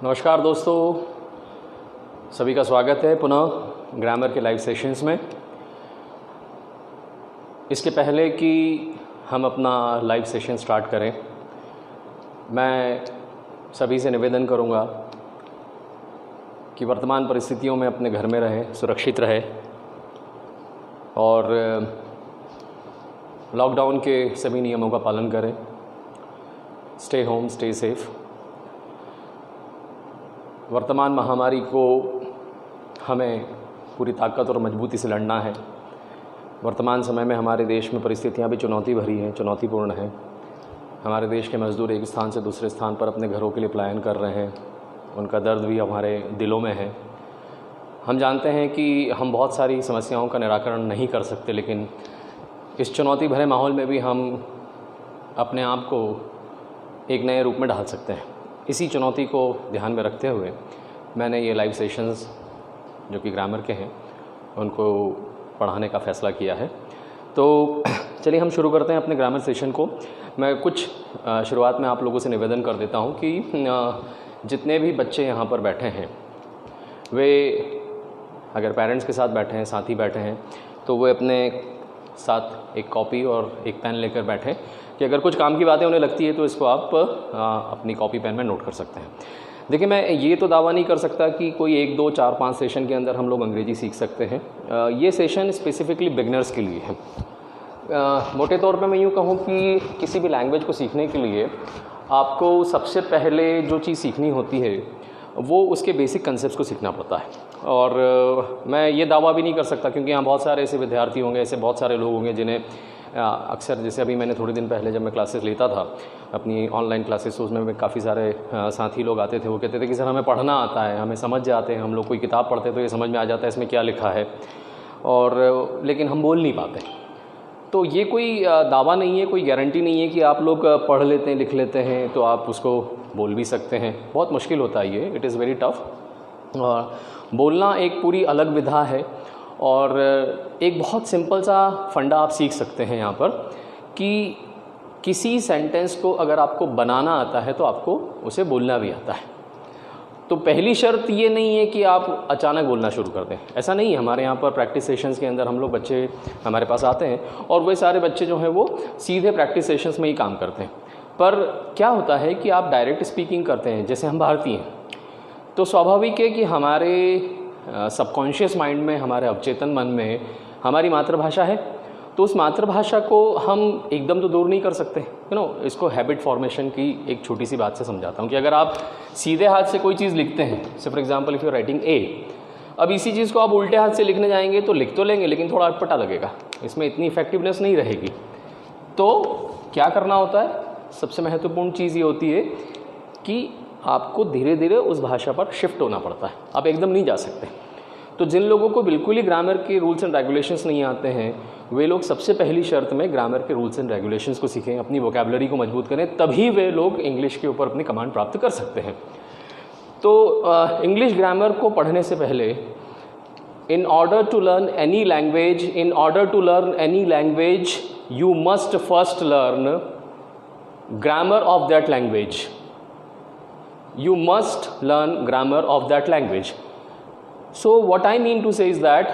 नमस्कार दोस्तों, सभी का स्वागत है पुनः ग्रामर के लाइव सेशंस में। इसके पहले कि हम अपना लाइव सेशन स्टार्ट करें, मैं सभी से निवेदन करूंगा कि वर्तमान परिस्थितियों में अपने घर में रहें, सुरक्षित रहे और लॉकडाउन के सभी नियमों का पालन करें। Stay home, stay safe. वर्तमान महामारी को हमें पूरी ताकत और मजबूती से लड़ना है। वर्तमान समय में हमारे देश में परिस्थितियां भी चुनौती भरी हैं, चुनौतीपूर्ण हैं। हमारे देश के मज़दूर एक स्थान से दूसरे स्थान पर अपने घरों के लिए पलायन कर रहे हैं। उनका दर्द भी हमारे दिलों में है। हम जानते हैं कि हम बहुत सारी समस्याओं का निराकरण नहीं कर सकते, लेकिन इस चुनौती भरे माहौल में भी हम अपने आप को एक नए रूप में ढाल सकते हैं। इसी चुनौती को ध्यान में रखते हुए मैंने ये लाइव सेशंस जो कि ग्रामर के हैं उनको पढ़ाने का फ़ैसला किया है। तो चलिए हम शुरू करते हैं अपने ग्रामर सेशन को। मैं कुछ शुरुआत में आप लोगों से निवेदन कर देता हूँ कि जितने भी बच्चे यहाँ पर बैठे हैं वे अगर पेरेंट्स के साथ बैठे हैं, साथी बैठे हैं, तो वे अपने साथ एक कॉपी और एक पेन लेकर बैठें कि अगर कुछ काम की बातें उन्हें लगती है तो इसको आप अपनी कॉपी पेन में नोट कर सकते हैं। देखिए, मैं ये तो दावा नहीं कर सकता कि कोई 1, 2, 4, 5 सेशन के अंदर हम लोग अंग्रेजी सीख सकते हैं। ये सेशन स्पेसिफिकली बिगनर्स के लिए है। मोटे तौर पे मैं यूँ कहूँ कि किसी भी लैंग्वेज को सीखने के लिए आपको सबसे पहले जो चीज़ सीखनी होती है वो उसके बेसिक कंसेप्ट को सीखना पड़ता है। और मैं ये दावा भी नहीं कर सकता क्योंकि यहाँ बहुत सारे ऐसे विद्यार्थी होंगे, ऐसे बहुत सारे लोग होंगे जिन्हें अक्सर, जैसे अभी मैंने थोड़े दिन पहले जब मैं क्लासेस लेता था अपनी ऑनलाइन क्लासेस, तो उसमें काफ़ी सारे साथी लोग आते थे। वो कहते थे कि सर हमें पढ़ना आता है, हमें समझ जाते हैं, हम लोग कोई किताब पढ़ते तो ये समझ में आ जाता है इसमें क्या लिखा है, और लेकिन हम बोल नहीं पाते। तो ये कोई दावा नहीं है, कोई गारंटी नहीं है कि आप लोग पढ़ लेते हैं, लिख लेते हैं तो आप उसको बोल भी सकते हैं। बहुत मुश्किल होता है ये, इट इज़ वेरी टफ। और बोलना एक पूरी अलग विधा है और एक बहुत सिंपल सा फंडा आप सीख सकते हैं यहाँ पर कि किसी सेंटेंस को अगर आपको बनाना आता है तो आपको उसे बोलना भी आता है। तो पहली शर्त ये नहीं है कि आप अचानक बोलना शुरू कर दें, ऐसा नहीं है। हमारे यहाँ पर प्रैक्टिस सेशंस के अंदर हम लोग बच्चे हमारे पास आते हैं और वे सारे बच्चे जो हैं वो सीधे प्रैक्टिस सेशंस में ही काम करते हैं। पर क्या होता है कि आप डायरेक्ट स्पीकिंग करते हैं, जैसे हम भारतीय हैं, तो स्वाभाविक है कि हमारे सबकॉन्शियस माइंड में, हमारे अवचेतन मन में हमारी मातृभाषा है। तो उस मातृभाषा को हम एकदम तो दूर नहीं कर सकते। इसको हैबिट फॉर्मेशन की एक छोटी सी बात से समझाता हूँ कि अगर आप सीधे हाथ से कोई चीज़ लिखते हैं, से for example if you writing a, अब इसी चीज़ को आप उल्टे हाथ से लिखने जाएंगे तो लिख तो लेंगे लेकिन थोड़ा अटपटा लगेगा, इसमें इतनी इफेक्टिवनेस नहीं रहेगी। तो क्या करना होता है, सबसे महत्वपूर्ण चीज़ ये होती है कि आपको धीरे धीरे उस भाषा पर शिफ्ट होना पड़ता है, आप एकदम नहीं जा सकते। तो जिन लोगों को बिल्कुल ही ग्रामर के रूल्स एंड रेगुलेशंस नहीं आते हैं, वे लोग सबसे पहली शर्त में ग्रामर के रूल्स एंड रेगुलेशंस को सीखें, अपनी वोकैबुलरी को मजबूत करें, तभी वे लोग इंग्लिश के ऊपर अपनी कमांड प्राप्त कर सकते हैं। तो इंग्लिश ग्रामर को पढ़ने से पहले in order to learn any language you must first learn grammar of that language. You must learn grammar of that language. So what I mean to say is that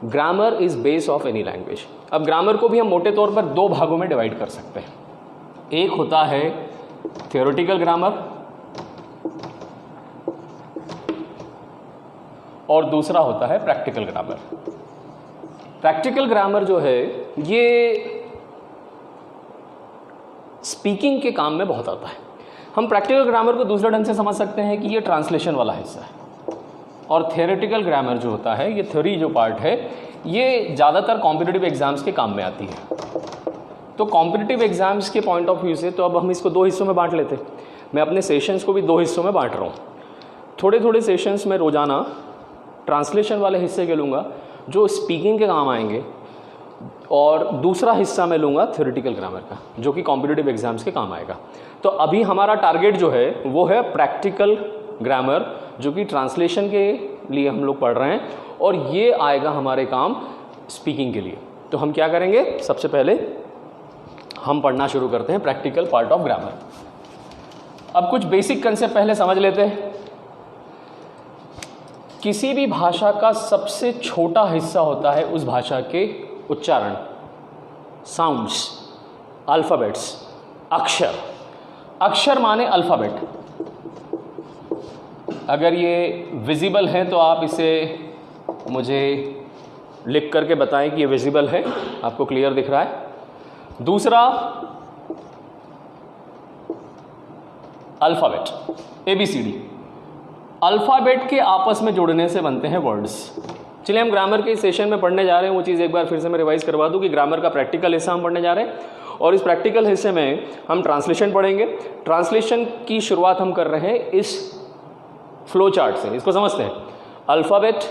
grammar is base of any language. अब grammar को भी हम मोटे तौर पर 2 भागों में divide कर सकते हैं। एक होता है थियोरेटिकल ग्रामर और दूसरा होता है प्रैक्टिकल ग्रामर। प्रैक्टिकल ग्रामर जो है ये स्पीकिंग के काम में बहुत आता है। हम प्रैक्टिकल ग्रामर को दूसरे ढंग से समझ सकते हैं कि ये ट्रांसलेशन वाला हिस्सा है, और थियोरेटिकल ग्रामर जो होता है, ये थ्योरी जो पार्ट है, ये ज़्यादातर कॉम्पिटिटिव एग्जाम्स के काम में आती है। तो कॉम्पिटिटिव एग्जाम्स के पॉइंट ऑफ व्यू से तो अब हम इसको 2 हिस्सों में बांट लेते हैं। मैं अपने सेशंस को भी 2 हिस्सों में बांट रहा हूँ। थोड़े थोड़े सेशंस में रोज़ाना ट्रांसलेशन वाले हिस्से के लूँगा जो स्पीकिंग के काम आएंगे, और दूसरा हिस्सा मैं लूँगा थ्योरेटिकल ग्रामर का जो कि कॉम्पिटिटिव एग्जाम्स के काम आएगा। तो अभी हमारा टारगेट जो है वो है प्रैक्टिकल ग्रामर, जो कि ट्रांसलेशन के लिए हम लोग पढ़ रहे हैं, और ये आएगा हमारे काम स्पीकिंग के लिए। तो हम क्या करेंगे, सबसे पहले हम पढ़ना शुरू करते हैं प्रैक्टिकल पार्ट ऑफ ग्रामर। अब कुछ बेसिक कंसेप्ट पहले समझ लेते हैं। किसी भी भाषा का सबसे छोटा हिस्सा होता है उस भाषा के उच्चारण, साउंड्स, अल्फ़ाबेट्स, अक्षर। अक्षर माने अल्फ़ाबेट। अगर ये विजिबल है तो आप इसे मुझे लिख करके बताएं कि ये विजिबल है, आपको क्लियर दिख रहा है। दूसरा, अल्फ़ाबेट, ABCD। अल्फ़ाबेट के आपस में जुड़ने से बनते हैं वर्ड्स। चलिए हम ग्रामर के सेशन में पढ़ने जा रहे हैं, वो चीज़ एक बार फिर से मैं रिवाइज करवा दूं कि ग्रामर का प्रैक्टिकल हिस्सा हम पढ़ने जा रहे हैं और इस प्रैक्टिकल हिस्से में हम ट्रांसलेशन पढ़ेंगे। ट्रांसलेशन की शुरुआत हम कर रहे हैं इस फ्लो चार्ट से, इसको समझते हैं। अल्फ़ाबेट,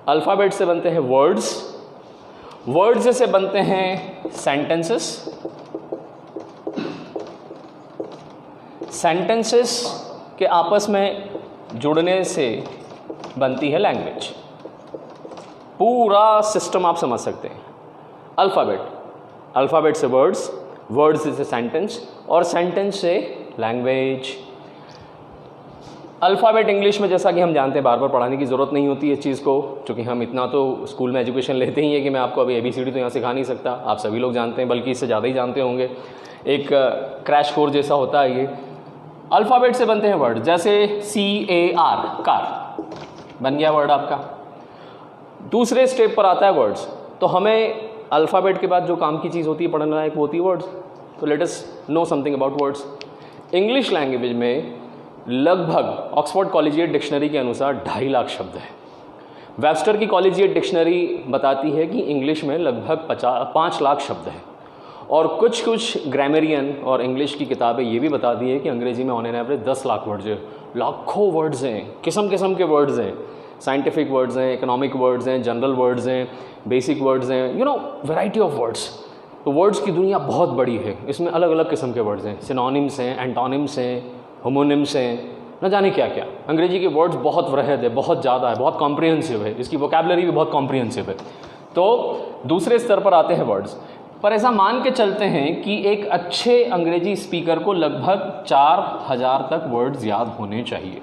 अल्फ़ाबेट से बनते हैं वर्ड्स, वर्ड्स से बनते हैं सेंटेंसेस, सेंटेंसेस के आपस में जुड़ने से बनती है लैंग्वेज। पूरा सिस्टम आप समझ सकते हैं। अल्फ़ाबेट, अल्फ़ाबेट से वर्ड्स, वर्ड्स से सेंटेंस और सेंटेंस से लैंग्वेज। अल्फ़ाबेट इंग्लिश में जैसा कि हम जानते हैं बार बार पढ़ाने की ज़रूरत नहीं होती है इस चीज़ को, क्योंकि हम इतना तो स्कूल में एजुकेशन लेते ही है कि मैं आपको अभी ABCD तो यहाँ सिखा नहीं सकता, आप सभी लोग जानते हैं, बल्कि इससे ज़्यादा ही जानते होंगे। एक क्रैश कोर्स जैसा होता है ये। अल्फ़ाबेट से बनते हैं वर्ड, जैसे CAR, कार बन गया वर्ड आपका। दूसरे स्टेप पर आता है वर्ड्स। तो हमें अल्फ़ाबेट के बाद जो काम की चीज़ होती है पढ़ने लायक वो होती है वर्ड्स। तो let us know something about words. English language में लगभग ऑक्सफोर्ड कॉलेजिएट डिक्शनरी के अनुसार 2.5 लाख शब्द हैं। वेबस्टर की कॉलेजिएट डिक्शनरी बताती है कि इंग्लिश में लगभग 5 लाख शब्द हैं। और कुछ ग्रामरियन और इंग्लिश की किताबें ये भी बताती है कि अंग्रेजी में on an average 10 lakh words हैं। लाखों वर्ड्स हैं, किस्म किस्म के वर्ड्स हैं, साइंटिफिक वर्ड्स हैं, इकोनॉमिक वर्ड्स हैं, जनरल वर्ड्स हैं, बेसिक वर्ड्स हैं, वैरायटी ऑफ वर्ड्स। तो वर्ड्स की दुनिया बहुत बड़ी है, इसमें अलग अलग किस्म के वर्ड्स हैं, सिनोनिम्स हैं, एंटोनिम्स हैं, होमोनिम्स हैं, न जाने क्या क्या। अंग्रेजी के वर्ड्स बहुत वृहद है, बहुत ज़्यादा है, बहुत कॉम्प्रिहेंसिव है, इसकी वोकैबुलरी भी बहुत कॉम्प्रिहेंसिव है। तो दूसरे स्तर पर आते हैं वर्ड्स। पर ऐसा मान के चलते हैं कि एक अच्छे अंग्रेजी स्पीकर को लगभग 4000 तक वर्ड्स याद होने चाहिए।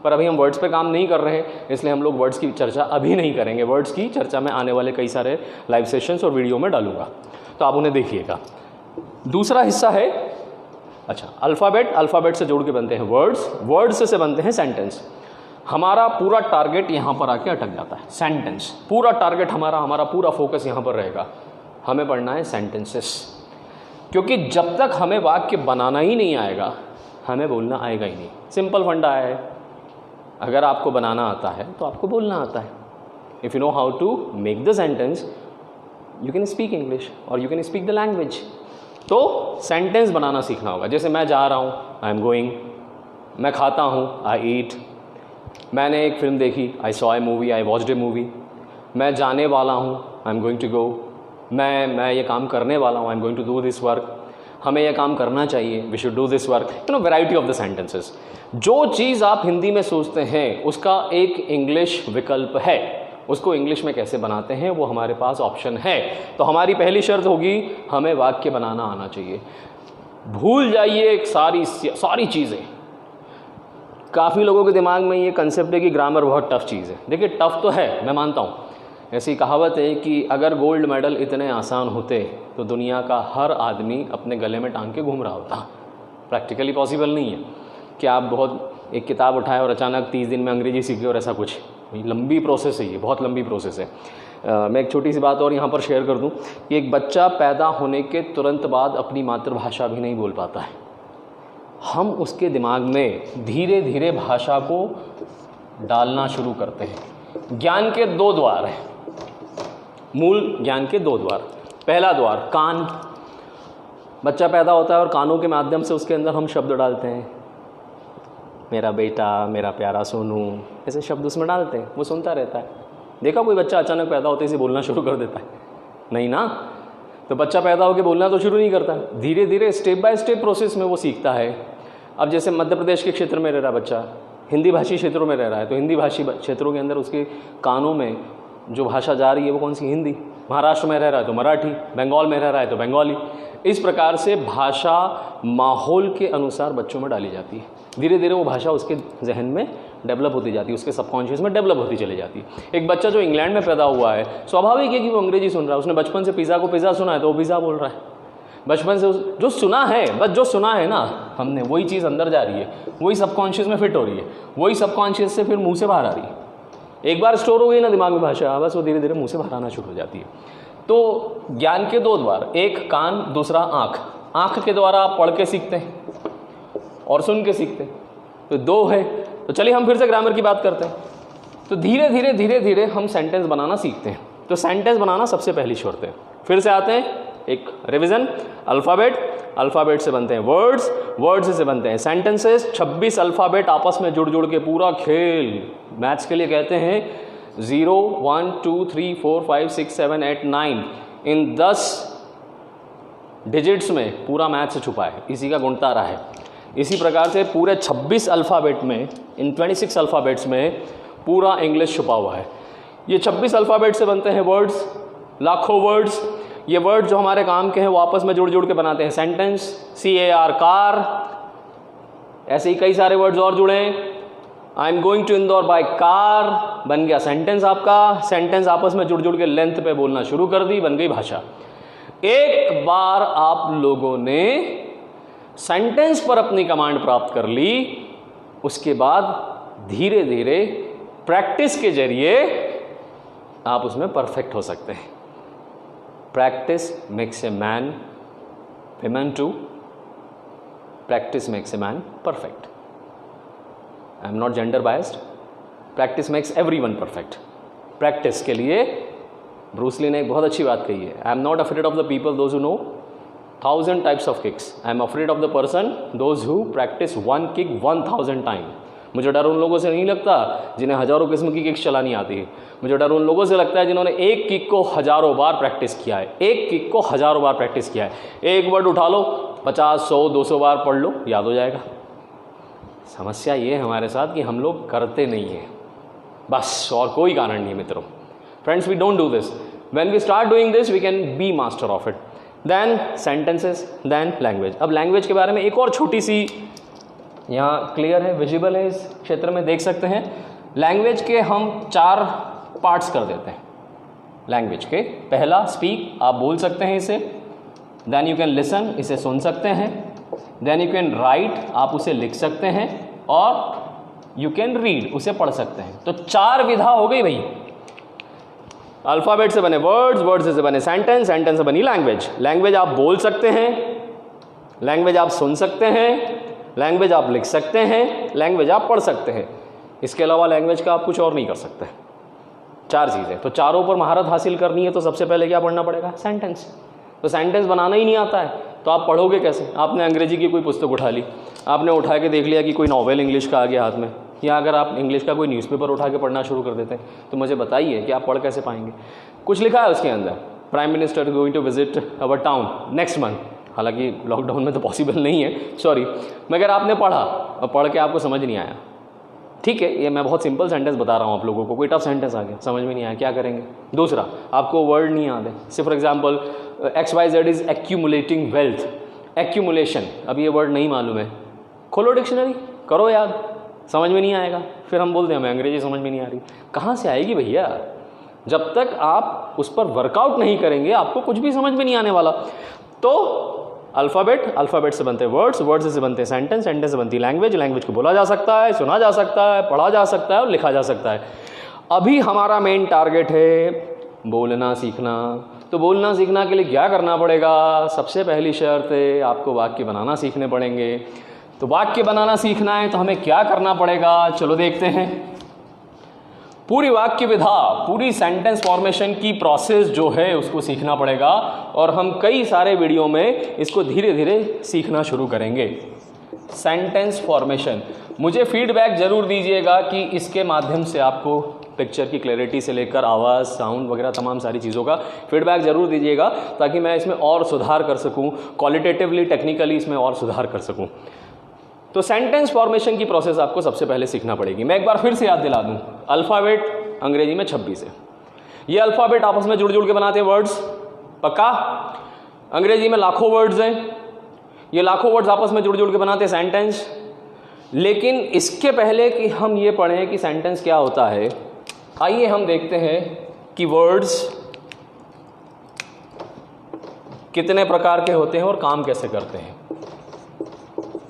पर अभी हम वर्ड्स पे काम नहीं कर रहे हैं, इसलिए हम लोग वर्ड्स की चर्चा अभी नहीं करेंगे। वर्ड्स की चर्चा मैं आने वाले कई सारे लाइव सेशंस और वीडियो में डालूंगा, तो आप उन्हें देखिएगा। दूसरा हिस्सा है, अच्छा, अल्फ़ाबेट, अल्फ़ाबेट से जोड़ के बनते हैं वर्ड्स, वर्ड्स से बनते हैं सेंटेंस। हमारा पूरा टारगेट यहाँ पर आके अटक जाता है, सेंटेंस। पूरा टारगेट हमारा पूरा फोकस यहाँ पर रहेगा। हमें पढ़ना है सेंटेंसेस, क्योंकि जब तक हमें वाक्य बनाना ही नहीं आएगा, हमें बोलना आएगा ही नहीं। सिंपल फंडा है, अगर आपको बनाना आता है तो आपको बोलना आता है। If you know how to make the sentence, you can speak English और you can speak the language. तो सेंटेंस बनाना सीखना होगा। जैसे मैं जा रहा हूँ, आई एम गोइंग। मैं खाता हूँ, आई ईट। मैंने एक फिल्म देखी, I saw a movie, I watched a movie. मैं जाने वाला हूँ, I am going to go. मैं ये काम करने वाला हूँ, I am going to do this work. हमें यह काम करना चाहिए, we should do this work. Variety of the sentences. जो चीज़ आप हिंदी में सोचते हैं उसका एक इंग्लिश विकल्प है, उसको इंग्लिश में कैसे बनाते हैं वो हमारे पास ऑप्शन है। तो हमारी पहली शर्त होगी, हमें वाक्य बनाना आना चाहिए। भूल जाइए सारी चीज़ें। काफ़ी लोगों के दिमाग में ये कंसेप्ट है कि ग्रामर बहुत टफ चीज़ है। देखिए, टफ तो है, मैं मानता हूँ। ऐसी कहावत है कि अगर गोल्ड मेडल इतने आसान होते तो दुनिया का हर आदमी अपने गले में टांग के घूम रहा होता। प्रैक्टिकली पॉसिबल नहीं है कि आप बहुत एक किताब उठाएं और अचानक 30 दिन में अंग्रेजी सीखे और ऐसा कुछ। लंबी प्रोसेस है ये, बहुत लंबी प्रोसेस है। मैं एक छोटी सी बात और यहाँ पर शेयर कर दूँ कि एक बच्चा पैदा होने के तुरंत बाद अपनी मातृभाषा भी नहीं बोल पाता है। हम उसके दिमाग में धीरे धीरे भाषा को डालना शुरू करते हैं। ज्ञान के 2 द्वार हैं, मूल ज्ञान के 2 द्वार। पहला द्वार कान। बच्चा पैदा होता है और कानों के माध्यम से उसके अंदर हम शब्द डालते हैं। मेरा बेटा, मेरा प्यारा सोनू, ऐसे शब्द उसमें डालते हैं, वो सुनता रहता है। देखा कोई बच्चा अचानक पैदा होते ही बोलना शुरू कर देता है? नहीं ना। तो बच्चा पैदा होकर बोलना तो शुरू नहीं करता, धीरे धीरे स्टेप बाय स्टेप प्रोसेस में वो सीखता है। अब जैसे मध्य प्रदेश के क्षेत्र में रह रहा बच्चा, हिंदी भाषी क्षेत्रों में रह रहा है, तो हिंदी भाषी क्षेत्रों के अंदर उसके कानों में जो भाषा जा रही है वो कौन सी? हिंदी। महाराष्ट्र में रह रहा है तो मराठी, बंगाल में रह रहा है तो बंगाली। इस प्रकार से भाषा माहौल के अनुसार बच्चों में डाली जाती है। धीरे धीरे वो भाषा उसके जहन में डेवलप होती जाती है, उसके सबकॉन्शियस में डेवलप होती चली जाती है। एक बच्चा जो इंग्लैंड में पैदा हुआ है, स्वाभाविक है कि वो अंग्रेजी सुन रहा है। उसने बचपन से पिज़्ज़ा को पिज़्ज़ा सुना है तो वो पिज़्ज़ा बोल रहा है। बचपन से जो सुना है, बस जो सुना है ना हमने, वही चीज़ अंदर जा रही है, वही सबकॉन्शियस में फिट हो रही है, वही सबकॉन्शियस से फिर मुंह से बाहर आ रही है। एक बार स्टोर हो गई ना दिमाग में भाषा, बस वो धीरे धीरे मुंह से बाहर आना शुरू हो जाती है। तो ज्ञान के दो द्वार, एक कान, दूसरा आँख। आँख के द्वारा आप पढ़ के सीखते हैं और सुन के सीखते हैं, तो दो है। तो चलिए हम फिर से ग्रामर की बात करते हैं। तो धीरे धीरे धीरे धीरे हम सेंटेंस बनाना सीखते हैं। तो सेंटेंस बनाना सबसे पहली शर्त है। फिर से आते हैं, एक रिवीजन। अल्फ़ाबेट, अल्फ़ाबेट से बनते हैं वर्ड्स, वर्ड्स से बनते हैं सेंटेंसेस। 26 अल्फ़ाबेट आपस में जुड़ जुड़ के पूरा खेल, मैथ्स के लिए कहते हैं 0 1 2 3 4 5 6 7 8 9, इन 10 डिजिट्स में पूरा मैथ्स छुपा है, इसी का गुणतारा है। इसी प्रकार से पूरे 26 अल्फ़ाबेट में, इन 26 अल्फ़ाबेट्स में पूरा इंग्लिश छुपा हुआ है। ये 26 अल्फ़ाबेट से बनते हैं वर्ड्स, लाखों वर्ड्स। ये वर्ड जो हमारे काम के हैं वो आपस में जुड़ जुड़ के बनाते हैं सेंटेंस। CAR कार, ऐसे ही कई सारे वर्ड्स और जुड़े हैं। I am going to Indore by car, बन गया सेंटेंस आपका। सेंटेंस आपस में जुड़ जुड़ के लेंथ पे बोलना शुरू कर दी, बन गई भाषा। एक बार आप लोगों ने सेंटेंस पर अपनी कमांड प्राप्त कर ली, उसके बाद धीरे धीरे प्रैक्टिस के जरिए आप उसमें परफेक्ट हो सकते हैं। Practice makes a man, women too, practice makes a man perfect. I am not gender biased. Practice makes everyone perfect. Practice के लिए ब्रूस ली ने एक बहुत अच्छी बात कही है, I am not afraid of the people those who know 1000 types of kicks. I am afraid of the person those who practice one kick 1000 times. मुझे डर उन लोगों से नहीं लगता जिन्हें हज़ारों किस्म की किक्स चलानी आती है। मुझे डर उन लोगों से लगता है जिन्होंने एक किक को हज़ारों बार प्रैक्टिस किया है। एक किक को हज़ारों बार प्रैक्टिस किया है। एक वर्ड उठा लो, 50 100 200 बार पढ़ लो, याद हो जाएगा। समस्या ये है हमारे साथ कि हम लोग करते नहीं हैं, बस, और कोई कारण नहीं है मित्रों। Friends, we don't do this. When we start doing this we can be master of it. Then sentences, then language. अब लैंग्वेज के बारे में एक और छोटी सी, यहाँ क्लियर है, विजिबल है, इस क्षेत्र में देख सकते हैं। लैंग्वेज के हम 4 पार्ट्स कर देते हैं लैंग्वेज के। पहला स्पीक, आप बोल सकते हैं इसे। देन यू कैन लिसन, इसे सुन सकते हैं। देन यू कैन राइट, आप उसे लिख सकते हैं। और यू कैन रीड, उसे पढ़ सकते हैं। तो 4 विधा हो गई भाई। अल्फ़ाबेट से बने वर्ड्स, वर्ड्स से बने सेंटेंस, सेंटेंस से बनी लैंग्वेज। लैंग्वेज आप बोल सकते हैं, लैंग्वेज आप सुन सकते हैं, लैंग्वेज आप लिख सकते हैं, लैंग्वेज आप पढ़ सकते हैं। इसके अलावा लैंग्वेज का आप कुछ और नहीं कर सकते। 4 चीज़ें। तो चारों पर महारत हासिल करनी है तो सबसे पहले क्या पढ़ना पड़ेगा? सेंटेंस। तो सेंटेंस बनाना ही नहीं आता है तो आप पढ़ोगे कैसे? आपने अंग्रेजी की कोई पुस्तक उठा ली, आपने उठा के देख लिया कि कोई नॉवेल इंग्लिश का आ गया हाथ में, या अगर आप इंग्लिश का कोई न्यूज़पेपर उठा के पढ़ना शुरू कर देते हैं तो मुझे बताइए कि आप पढ़ कैसे पाएंगे? कुछ लिखा है उसके अंदर, prime minister going to visit our town next month. हालांकि लॉकडाउन में तो पॉसिबल नहीं है, सॉरी, मगर आपने पढ़ा और पढ़ के आपको समझ नहीं आया, ठीक है, ये मैं बहुत सिंपल सेंटेंस बता रहा हूँ आप लोगों को, कोई टफ सेंटेंस आ गया समझ में नहीं आया, क्या करेंगे? दूसरा, आपको वर्ड नहीं याद है, से for example XYZ is accumulating wealth, accumulation, अब ये वर्ड नहीं मालूम है, खोलो डिक्शनरी, करो याद, समझ में नहीं आएगा, फिर हम बोलते हैं हमें अंग्रेजी समझ में नहीं आ रही। कहाँ से आएगी भैया? जब तक आप उस पर वर्कआउट नहीं करेंगे आपको कुछ भी समझ में नहीं आने वाला। तो अल्फ़ाबेट, अल्फ़ाबेट से बनते हैं वर्ड्स, वर्ड्स से बनते हैं सेंटेंस, सेंटेंस से बनती है लैंग्वेज, लैंग्वेज को बोला जा सकता है, सुना जा सकता है, पढ़ा जा सकता है और लिखा जा सकता है। अभी हमारा मेन टारगेट है बोलना सीखना। तो बोलना सीखना के लिए क्या करना पड़ेगा? सबसे पहली शर्त है आपको वाक्य बनाना सीखने पड़ेंगे। तो वाक्य बनाना सीखना है तो हमें क्या करना पड़ेगा? चलो देखते हैं। पूरी वाक्य विधा, पूरी सेंटेंस फॉर्मेशन की प्रोसेस जो है उसको सीखना पड़ेगा और हम कई सारे वीडियो में इसको धीरे धीरे सीखना शुरू करेंगे। सेंटेंस फॉर्मेशन, मुझे फीडबैक ज़रूर दीजिएगा कि इसके माध्यम से आपको पिक्चर की क्लैरिटी से लेकर आवाज़, साउंड वगैरह तमाम सारी चीज़ों का फीडबैक ज़रूर दीजिएगा ताकि मैं इसमें और सुधार कर सकूं, क्वालिटेटिवली, टेक्निकली इसमें और सुधार कर सकूं। तो सेंटेंस फॉर्मेशन की प्रोसेस आपको सबसे पहले सीखना पड़ेगी। मैं एक बार फिर से याद दिला दूं, अल्फ़ाबेट अंग्रेजी में 26 है। ये अल्फाबेट आपस में जुड़ जुड़ के बनाते हैं वर्ड्स, पक्का? अंग्रेजी में लाखों वर्ड्स हैं, ये लाखों वर्ड्स आपस में जुड़ जुड़ के बनाते हैं सेंटेंस। लेकिन इसके पहले कि हम ये पढ़ें कि सेंटेंस क्या होता है, आइए हम देखते हैं कि वर्ड्स कितने प्रकार के होते हैं और काम कैसे करते हैं।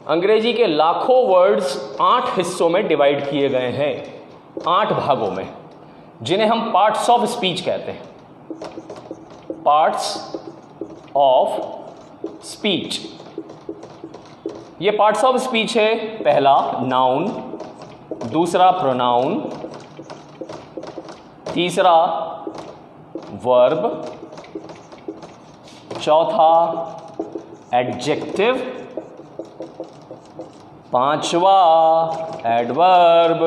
अंग्रेजी के लाखों वर्ड्स 8 हिस्सों में डिवाइड किए गए हैं, 8 भागों में, जिन्हें हम पार्ट्स ऑफ स्पीच कहते हैं। पार्ट्स ऑफ स्पीच, ये पार्ट्स ऑफ स्पीच है। पहला नाउन, दूसरा प्रोनाउन, तीसरा वर्ब, चौथा एडजेक्टिव, पांचवा एडवर्ब,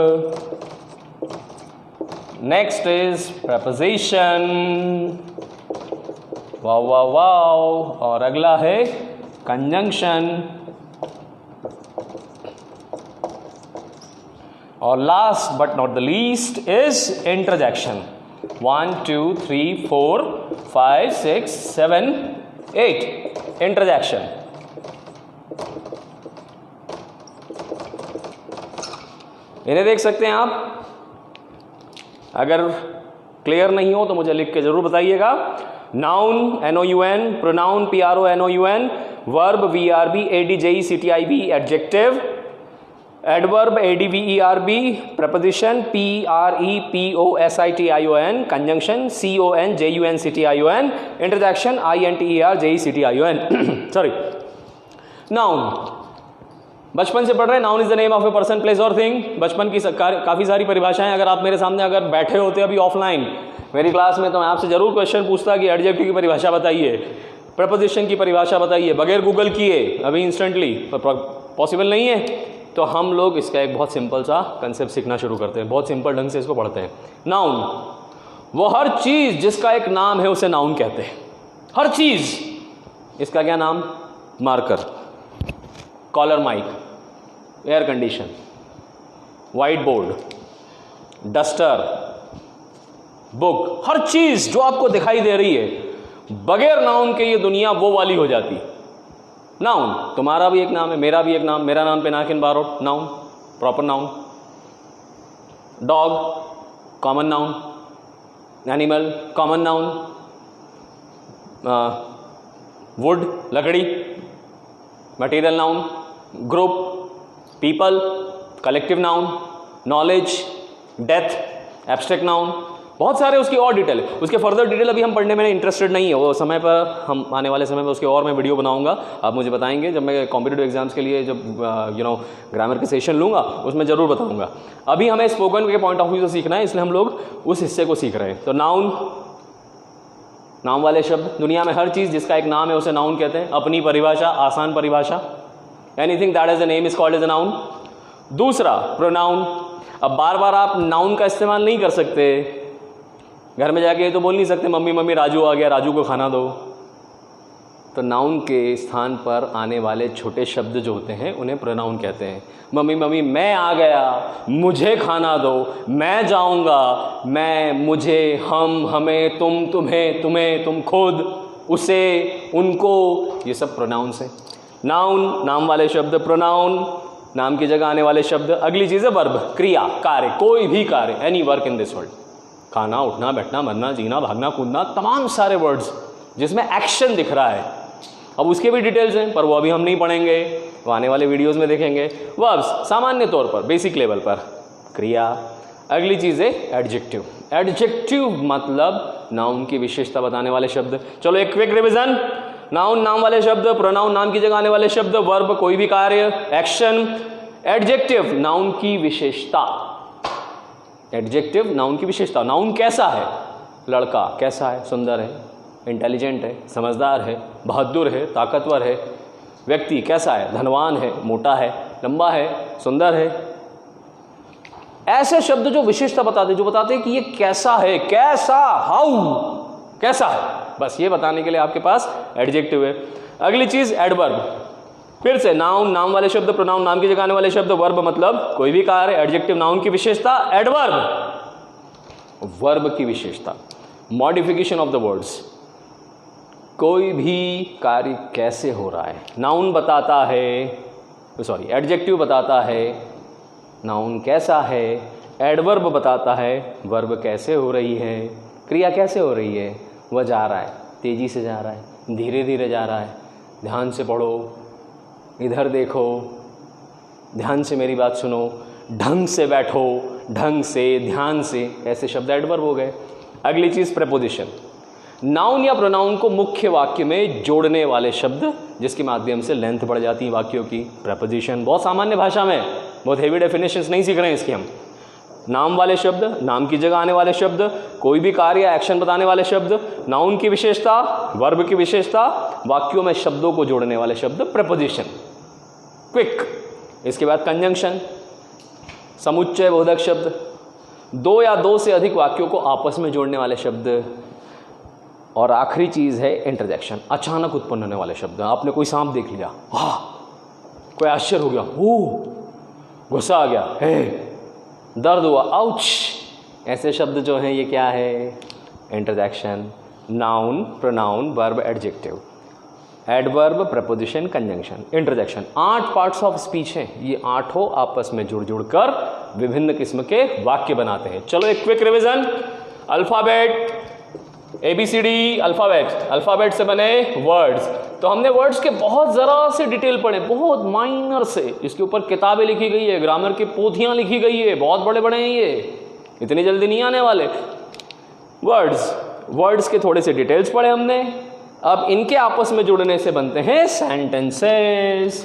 नेक्स्ट इज प्रेपोजिशन, वाव वाव वाव, और अगला है कंजंक्शन, और last but not the least is interjection. 1 2 3 4 5 6 7 8 interjection. इन्हें देख सकते हैं आप। अगर क्लियर नहीं हो तो मुझे लिख के जरूर बताइएगा। Noun NOUN, pronoun PRONOUN, verb VRB ADJECTIV, adjective adverb ADVERB, preposition PREPOSITION, conjunction CONJUNCTION, interjection INTERJECTION। Sorry, noun बचपन से पढ़ रहे हैं। Noun is the name of a person, place और थिंग। बचपन की काफ़ी सारी परिभाषाएं, अगर आप मेरे सामने अगर बैठे होते अभी ऑफलाइन मेरी क्लास में, तो मैं आपसे जरूर क्वेश्चन पूछता कि एडजेक्टिव की परिभाषा बताइए, प्रपोजिशन की परिभाषा बताइए, बगैर गूगल किए अभी इंस्टेंटली। पॉसिबल नहीं है, तो हम लोग इसका एक बहुत सिंपल सा कंसेप्ट सीखना शुरू करते हैं, बहुत सिंपल ढंग से इसको पढ़ते हैं। नाउन, वो हर चीज़ जिसका एक नाम है उसे नाउन कहते हैं। हर चीज़, इसका क्या नाम? Marker, collar mic, air condition, white board, duster, book, हर चीज जो आपको दिखाई दे रही है, बगैर नाउन के ये दुनिया वो वाली हो जाती। नाउन, तुम्हारा भी एक नाम है, मेरा भी एक नाम, मेरा नाम Pinakin Barot, noun, proper noun. Dog, common noun. Animal, common noun. Wood, लकड़ी, material noun. Group, people, collective noun. Knowledge, death, abstract noun. बहुत सारे उसकी और डिटेल है, उसके फर्दर डिटेल अभी हम पढ़ने में इंटरेस्टेड नहीं है, वो समय पर हम आने वाले समय में उसके और मैं वीडियो बनाऊंगा, आप मुझे बताएंगे जब मैं कॉम्पिटिटिव एग्जाम्स के लिए जब ग्रामर के सेशन लूँगा उसमें ज़रूर बताऊंगा। अभी हमें स्पोकन के पॉइंट ऑफ व्यू से सीखना है, इसलिए हम लोग उस हिस्से को सीख रहे हैं। तो नाउन, नाम वाले शब्द, दुनिया में हर चीज़ जिसका एक नाम है उसे नाउन कहते हैं। अपनी परिभाषा, आसान परिभाषा, anything that is a name is called as a noun. दूसरा प्रोनाउन, अब बार बार आप नाउन का इस्तेमाल नहीं कर सकते, घर में जाके तो बोल नहीं सकते मम्मी मम्मी राजू आ गया, राजू को खाना दो। तो नाउन के स्थान पर आने वाले छोटे शब्द जो होते हैं उन्हें प्रोनाउन कहते हैं। मम्मी मम्मी मैं आ गया, मुझे खाना दो, मैं जाऊंगा, मैं, मुझे, हम, हमें, तुम, तुम्हें, तुम्हें, तुम खुद, उसे, उनको, ये सब प्रोनाउंस हैं। नाउन, नाम वाले शब्द, प्रोनाउन, नाम की जगह आने वाले शब्द। अगली चीज़ है वर्ब, क्रिया, कार्य, कोई भी कार्य, any work in this world. खाना, उठना, बैठना, मरना, जीना, भागना, कूदना, तमाम सारे वर्ड्स जिसमें एक्शन दिख रहा है। अब उसके भी डिटेल्स हैं पर वो अभी हम नहीं पढ़ेंगे, वो आने वाले वीडियोस में देखेंगे। वर्ब्स सामान्य तौर पर, बेसिक लेवल पर, क्रिया। अगली चीज़ है एडजेक्टिव। एडजेक्टिव मतलब नाउन की विशेषता बताने वाले शब्द। चलो एक क्विक रिविजन। नाउन, नाम वाले शब्द, प्रोनाउन, नाम की जगह आने वाले शब्द, वर्ब, कोई भी कार्य, एक्शन। एडजेक्टिव, नाउन की विशेषता। एडजेक्टिव, नाउन की विशेषता। नाउन कैसा है? लड़का कैसा है? सुंदर है, इंटेलिजेंट है, समझदार है, बहादुर है, ताकतवर है। व्यक्ति कैसा है? धनवान है, मोटा है, लंबा है, सुंदर है। ऐसे शब्द जो विशेषता बताते, जो बताते हैं कि ये कैसा है, कैसा, हाउ, कैसा है, बस ये बताने के लिए आपके पास एडजेक्टिव है। अगली चीज एडवर्ब। फिर से नाउन, नाम वाले शब्द, प्रोनाउन, नाम की जगह आने वाले शब्द, वर्ब मतलब कोई भी कार्य, एडजेक्टिव, नाउन की विशेषता, एडवर्ब वर्ब की विशेषता। मॉडिफिकेशन ऑफ द वर्ड्स, कोई भी कार्य कैसे हो रहा है। नाउन बताता है, सॉरी एडजेक्टिव बताता है नाउन कैसा है, एडवर्ब बताता है वर्ब कैसे हो रही है, क्रिया कैसे हो रही है। वह जा रहा है, तेज़ी से जा रहा है, धीरे धीरे जा रहा है, ध्यान से पढ़ो, इधर देखो, ध्यान से मेरी बात सुनो, ढंग से बैठो, ढंग से, ध्यान से, ऐसे शब्द एडवर्ब हो गए। अगली चीज़ प्रेपोजिशन, नाउन या प्रोनाउन को मुख्य वाक्य में जोड़ने वाले शब्द जिसके माध्यम से लेंथ बढ़ जाती है वाक्यों की। प्रेपोजिशन बहुत सामान्य भाषा में, बहुत हेवी डेफिनेशंस नहीं सीख रहे हैं इसके हम। नाम वाले शब्द, नाम की जगह आने वाले शब्द, कोई भी कार्य या एक्शन बताने वाले शब्द, नाउन की विशेषता, वर्ब की विशेषता, वाक्यों में शब्दों को जोड़ने वाले शब्द प्रेपोजिशन। क्विक। इसके बाद कंजंक्शन, समुच्चय बोधक शब्द, दो या दो से अधिक वाक्यों को आपस में जोड़ने वाले शब्द। और आखिरी चीज़ है इंटरजेक्शन, अचानक उत्पन्न होने वाले शब्द। आपने कोई सांप देख लिया, वाह, कोई आश्चर्य हो गया, ओह, गुस्सा आ गया, हे, दर्द हुआ, आउच, ऐसे शब्द जो हैं ये क्या है, interjection. Noun, pronoun, verb, adjective, adverb, preposition, conjunction, interjection. 8 parts of speech हैं, ये 8 आपस में जुड़ जुड़ कर विभिन्न किस्म के वाक्य बनाते हैं। चलो एक quick revision. Alphabet, ABCD alphabet से बने वर्ड्स। तो हमने वर्ड्स के बहुत ज़रा से डिटेल पढ़े, बहुत माइनर से। इसके ऊपर किताबें लिखी गई है, ग्रामर की पोथियाँ लिखी गई है, बहुत बड़े बड़े हैं ये, इतनी जल्दी नहीं आने वाले। वर्ड्स के थोड़े से डिटेल्स पढ़े हमने। अब इनके आपस में जुड़ने से बनते हैं सेंटेंसेस।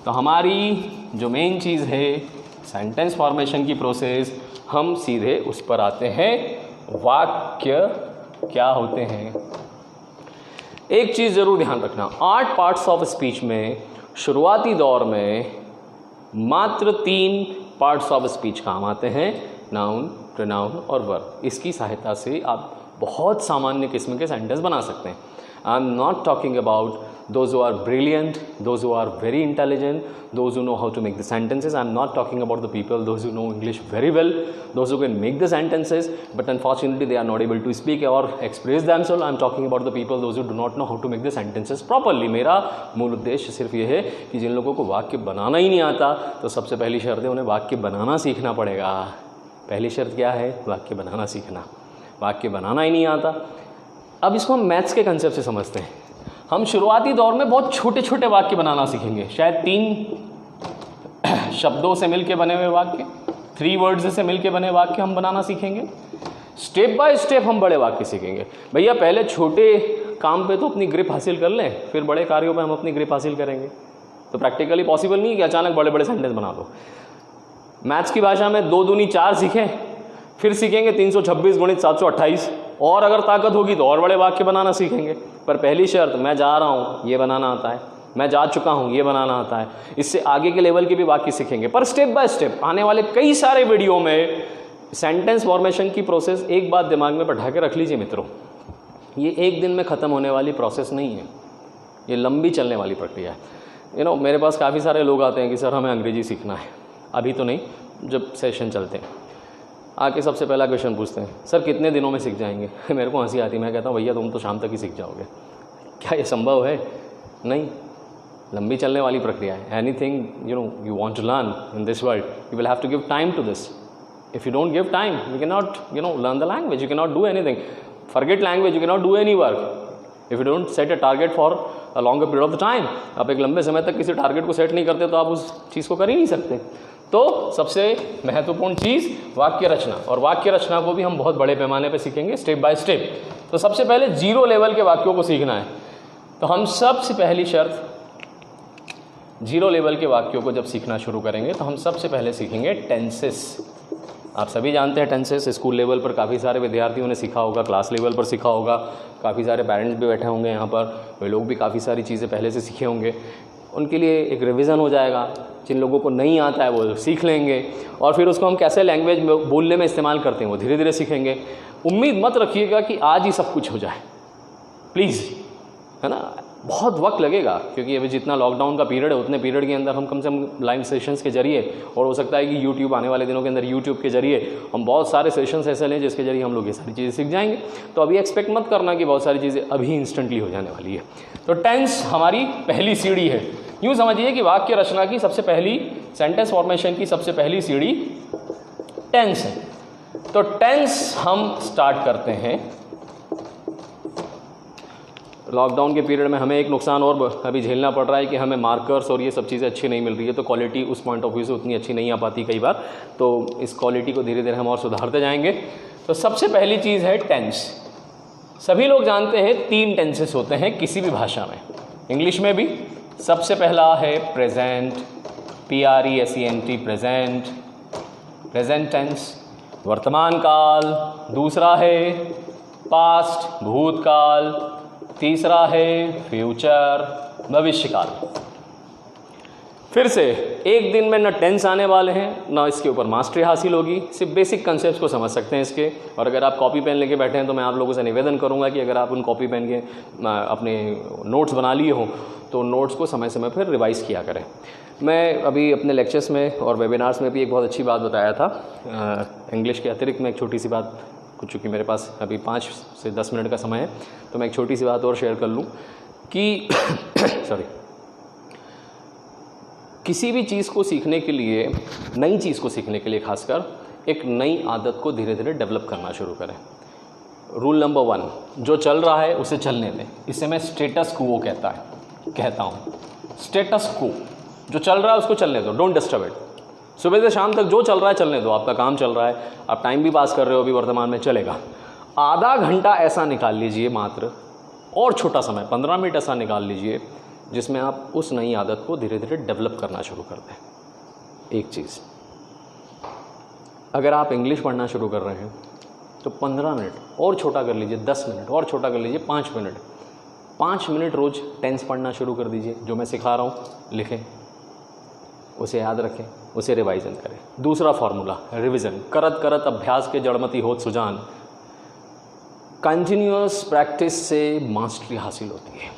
तो हमारी जो मेन चीज़ है सेंटेंस फॉर्मेशन की प्रोसेस, हम सीधे उस पर आते हैं, वाक्य क्या होते हैं। एक चीज़ ज़रूर ध्यान रखना, 8 पार्ट्स ऑफ स्पीच में शुरुआती दौर में मात्र 3 पार्ट्स ऑफ स्पीच काम आते हैं, नाउन, प्रोनाउन और वर्ब। इसकी सहायता से आप बहुत सामान्य किस्म के सेंटेंस बना सकते हैं। I am not talking about those who are brilliant, those who are very intelligent, those who know how to make the sentences. I am not talking about the people, those who know English very well, those who can make the sentences, but unfortunately they are not able to speak or express themselves. I am talking about the people, those who do not know how to make the sentences properly. मेरा मूल उद्देश्य सिर्फ ये है कि जिन लोगों को वाक्य बनाना ही नहीं आता, तो सबसे पहली शर्त है उन्हें वाक्य बनाना सीखना पड़ेगा। पहली शर्त क्या है? वाक्य बनाना सीखना। वाक्य बनाना ही नहीं आता। अब इसको हम मैथ्स के कंसेप्ट से समझते हैं। हम शुरुआती दौर में बहुत छोटे छोटे वाक्य बनाना सीखेंगे, शायद 3 शब्दों से मिलके बने हुए वाक्य, 3 वर्ड्स से मिलके बने वाक्य हम बनाना सीखेंगे। स्टेप बाय स्टेप हम बड़े वाक्य सीखेंगे। भैया पहले छोटे काम पे तो अपनी ग्रिप हासिल कर लें, फिर बड़े कार्यों पे हम अपनी ग्रिप हासिल करेंगे। तो प्रैक्टिकली पॉसिबल नहीं है कि अचानक बड़े बड़े सेंटेंस बना दो। मैथ्स की भाषा में 2 दूनी 4 सीखें, फिर सीखेंगे 326 गुणित 728, और अगर ताकत होगी तो और बड़े वाक्य बनाना सीखेंगे। पर पहली शर्त, मैं जा रहा हूँ ये बनाना आता है, मैं जा चुका हूँ ये बनाना आता है। इससे आगे के लेवल के भी वाक्य सीखेंगे। पर स्टेप बाय स्टेप आने वाले कई सारे वीडियो में सेंटेंस फॉर्मेशन की प्रोसेस एक बात दिमाग में बैठा के रख लीजिए मित्रों, ये एक दिन में ख़त्म होने वाली प्रोसेस नहीं है, ये लंबी चलने वाली प्रक्रिया है। मेरे पास काफ़ी सारे लोग आते हैं कि सर हमें अंग्रेजी सीखना है। अभी तो नहीं, जब सेशन चलते हैं आके सबसे पहला क्वेश्चन पूछते हैं, सर कितने दिनों में सीख जाएंगे? मेरे को हंसी आती है। मैं कहता हूँ भैया तुम तो शाम तक ही सीख जाओगे। क्या ये संभव है? नहीं, लंबी चलने वाली प्रक्रिया है। Anything you want to learn in this world, you will have to give time to this. If you don't give time, you can not learn the language, you can not do anything. Forget language, you can not do any work if you don't set a target for a longer period of the time. आप एक लंबे समय तक किसी target को set नहीं करते तो आप उस चीज़ को कर ही नहीं सकते। तो सबसे महत्वपूर्ण चीज़ वाक्य रचना, और वाक्य रचना को भी हम बहुत बड़े पैमाने पे सीखेंगे, स्टेप बाय स्टेप। तो सबसे पहले 0 लेवल के वाक्यों को सीखना है। तो हम सबसे पहली शर्त, 0 लेवल के वाक्यों को जब सीखना शुरू करेंगे तो हम सबसे पहले सीखेंगे टेंसेस। आप सभी जानते हैं टेंसेस, स्कूल लेवल पर काफ़ी सारे विद्यार्थियों ने सीखा होगा, क्लास लेवल पर सीखा होगा, काफ़ी सारे पेरेंट्स भी बैठे होंगे यहाँ पर, वे लोग भी काफ़ी सारी चीज़ें पहले से सीखे होंगे। उनके लिए एक रिवीजन हो जाएगा। जिन लोगों को नहीं आता है वो सीख लेंगे, और फिर उसको हम कैसे लैंग्वेज में बोलने में इस्तेमाल करते हैं वो धीरे धीरे सीखेंगे। उम्मीद मत रखिएगा कि आज ही सब कुछ हो जाए, प्लीज़, है ना। बहुत वक्त लगेगा, क्योंकि अभी जितना लॉकडाउन का पीरियड है उतने पीरियड के अंदर हम कम से कम लाइव सेशंस के जरिए, और हो सकता है कि यूट्यूब आने वाले दिनों के अंदर यूट्यूब के जरिए हम बहुत सारे सेशंस ऐसे लें जिसके जरिए हम लोग ये सारी चीज़ें सीख जाएंगे। तो अभी एक्सपेक्ट मत करना कि बहुत सारी चीज़ें अभी इंस्टेंटली हो जाने वाली है। तो टेंस हमारी पहली सीढ़ी है। यूँ समझिए कि वाक्य रचना की सबसे पहली, सेंटेंस फॉर्मेशन की सबसे पहली सीढ़ी टेंस है। तो टेंस हम स्टार्ट करते हैं। लॉकडाउन के पीरियड में हमें एक नुकसान और अभी झेलना पड़ रहा है कि हमें मार्कर्स और ये सब चीज़ें अच्छी नहीं मिल रही है, तो क्वालिटी उस पॉइंट ऑफ व्यू से उतनी अच्छी नहीं आ पाती कई बार। तो इस क्वालिटी को धीरे धीरे हम और सुधारते जाएंगे। तो सबसे पहली चीज़ है टेंस। सभी लोग जानते हैं 3 टेंसेस होते हैं किसी भी भाषा में, इंग्लिश में भी। सबसे पहला है present, PRESENT, present, present tense, वर्तमान काल। दूसरा है पास्ट, भूतकाल। तीसरा है फ्यूचर, भविष्यकाल। फिर से एक दिन में न टेंस आने वाले हैं, ना इसके ऊपर मास्टरी हासिल होगी, सिर्फ बेसिक कंसेप्ट को समझ सकते हैं इसके। और अगर आप कॉपी पेन लेके बैठे हैं तो मैं आप लोगों से निवेदन करूंगा कि अगर आप उन कॉपी पेन के अपने नोट्स बना लिए हों तो नोट्स को समय समय पर रिवाइज़ किया करें। मैं अभी अपने लेक्चर्स में और वेबिनार्स में भी एक बहुत अच्छी बात बताया था। इंग्लिश के अतिरिक्त मैं एक छोटी सी बात, चूँकि मेरे पास अभी 5 से 10 मिनट का समय है, तो मैं एक छोटी सी बात और शेयर कर लूँ कि किसी भी चीज़ को सीखने के लिए, नई चीज़ को सीखने के लिए खासकर, एक नई आदत को धीरे धीरे डेवलप करना शुरू करें। रूल नंबर 1, जो चल रहा है उसे चलने दें। इसे मैं स्टेटस क्वो कहता हूँ। स्टेटस क्वो, जो चल रहा है उसको चलने दो, डोंट डिस्टर्ब इट। सुबह से शाम तक जो चल रहा है चलने दो। आपका काम चल रहा है, आप टाइम भी पास कर रहे हो अभी वर्तमान में, चलेगा। आधा घंटा ऐसा निकाल लीजिए मात्र, और छोटा समय 15 मिनट ऐसा निकाल लीजिए जिसमें आप उस नई आदत को धीरे धीरे डेवलप करना शुरू कर दें। एक चीज़, अगर आप इंग्लिश पढ़ना शुरू कर रहे हैं तो 15 मिनट और छोटा कर लीजिए, 10 मिनट और छोटा कर लीजिए, 5 मिनट। 5 मिनट रोज़ टेंस पढ़ना शुरू कर दीजिए। जो मैं सिखा रहा हूँ लिखें, उसे याद रखें, उसे रिवाइजन करें। दूसरा फॉर्मूला, रिवीजन। करत करत अभ्यास के जड़मती होत सुजान। कंटिन्यूअस प्रैक्टिस से मास्टरी हासिल होती है।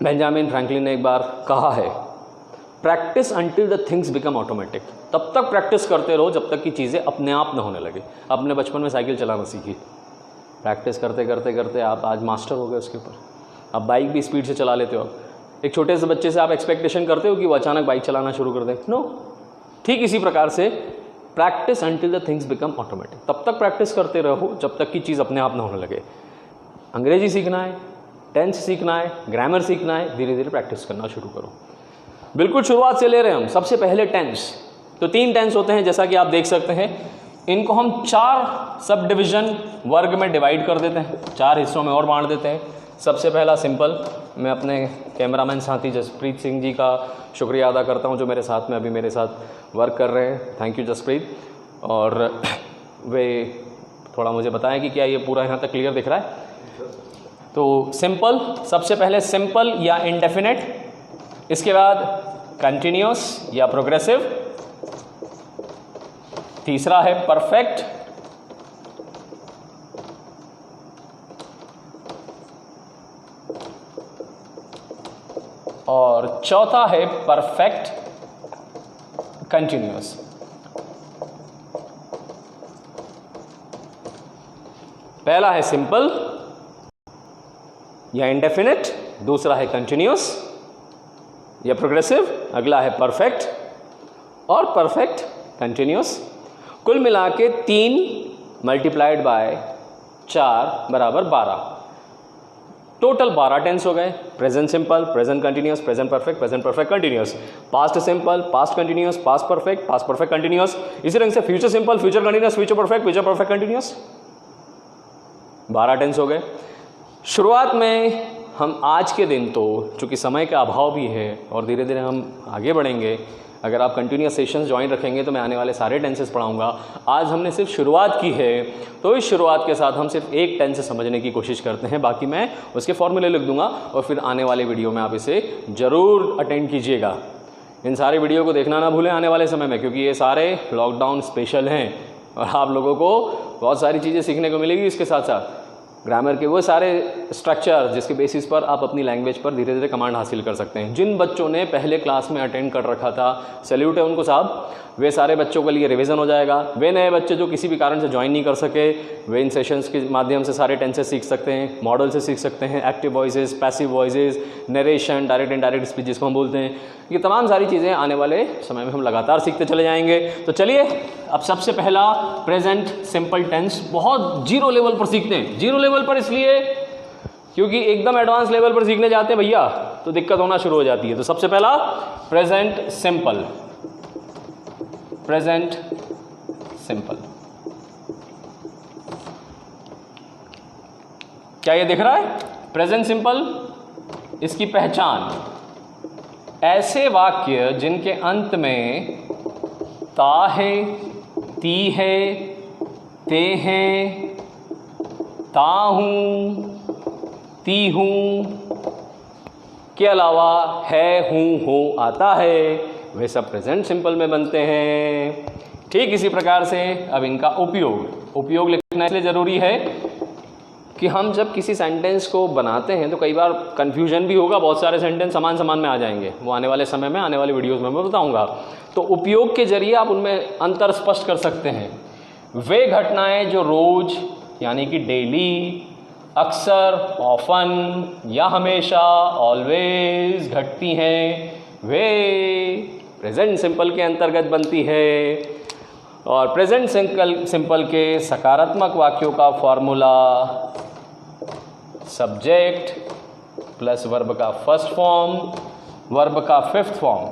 बेंजामिन फ्रैंकलिन ने एक बार कहा है, practice until the things become automatic. तब तक प्रैक्टिस करते रहो जब तक कि चीज़ें अपने आप न होने लगे। अपने बचपन में साइकिल चलाना सीखी, प्रैक्टिस करते करते करते आप आज मास्टर हो गए उसके ऊपर। अब बाइक भी स्पीड से चला लेते हो। एक छोटे से बच्चे से आप एक्सपेक्टेशन करते हो कि वो अचानक बाइक चलाना शुरू कर दे? नो। ठीक इसी प्रकार से practice until the things become automatic. तब तक प्रैक्टिस करते रहो जब तक कि चीज़ अपने आप न होने लगे। अंग्रेजी सीखना है, टेंस सीखना है, ग्रामर सीखना है, धीरे धीरे प्रैक्टिस करना शुरू करो। बिल्कुल शुरुआत से ले रहे हैं हम। सबसे पहले टेंस। तो 3 टेंस होते हैं जैसा कि आप देख सकते हैं। इनको हम 4 सब डिवीज़न वर्ग में डिवाइड कर देते हैं, 4 हिस्सों में और बांट देते हैं। सबसे पहला सिंपल। मैं अपने कैमरामैन साथी जसप्रीत सिंह जी का शुक्रिया अदा करता हूं जो मेरे साथ में अभी मेरे साथ वर्क कर रहे हैं। Thank you Jaspreet. और वे थोड़ा मुझे बताएं कि क्या ये पूरा यहाँ तक क्लियर दिख रहा है? तो सिंपल, सबसे पहले सिंपल या इंडेफिनेट, इसके बाद कंटिन्यूअस या प्रोग्रेसिव, तीसरा है परफेक्ट, और चौथा है परफेक्ट कंटिन्यूअस। पहला है सिंपल या इंडेफिनिट, दूसरा है कंटिन्यूअस या प्रोग्रेसिव, अगला है परफेक्ट और परफेक्ट कंटिन्यूअस। कुल मिला के 3 मल्टीप्लाइड बाय 4 बराबर 12। टोटल 12 टेंस हो गए। Present simple, present continuous, present perfect, present perfect continuous. Past simple, past continuous, past perfect continuous. इसी रंग से future simple, future continuous, future perfect continuous. 12 tense हो गए। शुरुआत में हम आज के दिन तो चूँकि समय का अभाव भी है और धीरे धीरे हम आगे बढ़ेंगे, अगर आप कंटिन्यूअस सेशंस ज्वाइन रखेंगे तो मैं आने वाले सारे टेंसेस पढ़ाऊंगा। आज हमने सिर्फ शुरुआत की है, तो इस शुरुआत के साथ हम सिर्फ एक टेंस समझने की कोशिश करते हैं। बाकी मैं उसके फॉर्मूले लिख दूंगा और फिर आने वाले वीडियो में आप इसे ज़रूर अटेंड कीजिएगा। इन सारे वीडियो को देखना ना भूलें आने वाले समय में, क्योंकि ये सारे लॉकडाउन स्पेशल हैं और आप लोगों को बहुत सारी चीज़ें सीखने को मिलेगी इसके साथ साथ। ग्रामर के वो सारे स्ट्रक्चर जिसके बेसिस पर आप अपनी लैंग्वेज पर धीरे धीरे कमांड हासिल कर सकते हैं। जिन बच्चों ने पहले क्लास में अटेंड कर रखा था, सैल्यूट है उनको साहब, वे सारे बच्चों के लिए रिवीजन हो जाएगा। वे नए बच्चे जो किसी भी कारण से ज्वाइन नहीं कर सके, वे इन सेशंस के माध्यम से सारे टेंसेस सीख सकते हैं, मॉडल से सीख सकते हैं, active voices, passive voices, narration, direct indirect speech जिसको हम बोलते हैं। ये तमाम सारी चीज़ें आने वाले समय में हम लगातार सीखते चले जाएंगे। तो चलिए अब सबसे पहला प्रेजेंट सिंपल टेंस बहुत जीरो लेवल पर सीखते हैं। जीरो लेवल पर इसलिए क्योंकि एकदम एडवांस लेवल पर सीखने जाते हैं भैया तो दिक्कत होना शुरू हो जाती है। तो सबसे पहला प्रेजेंट सिंपल, प्रेजेंट सिंपल। क्या ये दिख रहा है? प्रेजेंट सिंपल, इसकी पहचान, ऐसे वाक्य जिनके अंत में ता है, ती है, ते हैं, ता हूं, ती हूं के अलावा है, हूं, हो आता है, वे सब प्रेजेंट सिंपल में बनते हैं। ठीक इसी प्रकार से अब इनका उपयोग लिखना इसलिए ज़रूरी है कि हम जब किसी सेंटेंस को बनाते हैं तो कई बार कन्फ्यूजन भी होगा, बहुत सारे सेंटेंस समान में आ जाएंगे, वो आने वाले समय में, आने वाले वीडियोस में मैं बताऊंगा। तो उपयोग के जरिए आप उनमें अंतर स्पष्ट कर सकते हैं। वे घटनाएं जो रोज यानी कि डेली, अक्सर, ऑफन या हमेशा, ऑलवेज घटती हैं, वे प्रेजेंट सिंपल के अंतर्गत बनती है। और प्रेजेंट सिंपल के सकारात्मक वाक्यों का फॉर्मूला सब्जेक्ट प्लस वर्ब का फर्स्ट फॉर्म, वर्ब का फिफ्थ फॉर्म।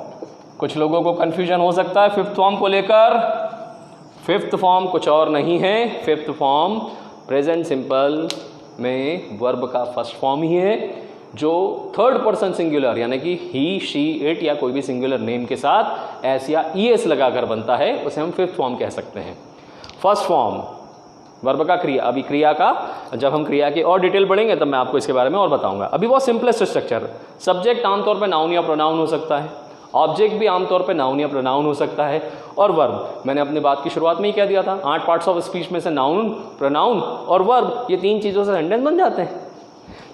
कुछ लोगों को कन्फ्यूजन हो सकता है फिफ्थ फॉर्म को लेकर। फिफ्थ फॉर्म कुछ और नहीं है, फिफ्थ फॉर्म प्रेजेंट सिंपल में वर्ब का फर्स्ट फॉर्म ही है जो थर्ड पर्सन सिंगुलर यानी कि ही, शी, इट या कोई भी सिंगुलर नेम के साथ एस या ईएस लगाकर बनता है, उसे हम फिफ्थ फॉर्म कह सकते हैं। फर्स्ट फॉर्म वर्ब का क्रिया, अभी क्रिया का, जब हम क्रिया की और डिटेल पढ़ेंगे तब मैं आपको इसके बारे में और बताऊंगा। अभी बहुत सिंपलेस्ट स्ट्रक्चर, सब्जेक्ट आमतौर पर नाउन या प्रोनाउन हो सकता है, ऑब्जेक्ट भी आमतौर पर नाउन या प्रोनाउन हो सकता है, और वर्ब मैंने अपनी बात की शुरुआत में ही कह दिया था, 8 पार्ट्स ऑफ स्पीच में से नाउन, प्रोनाउन और वर्ब, ये 3 चीज़ों से सेंटेंस बन जाते हैं।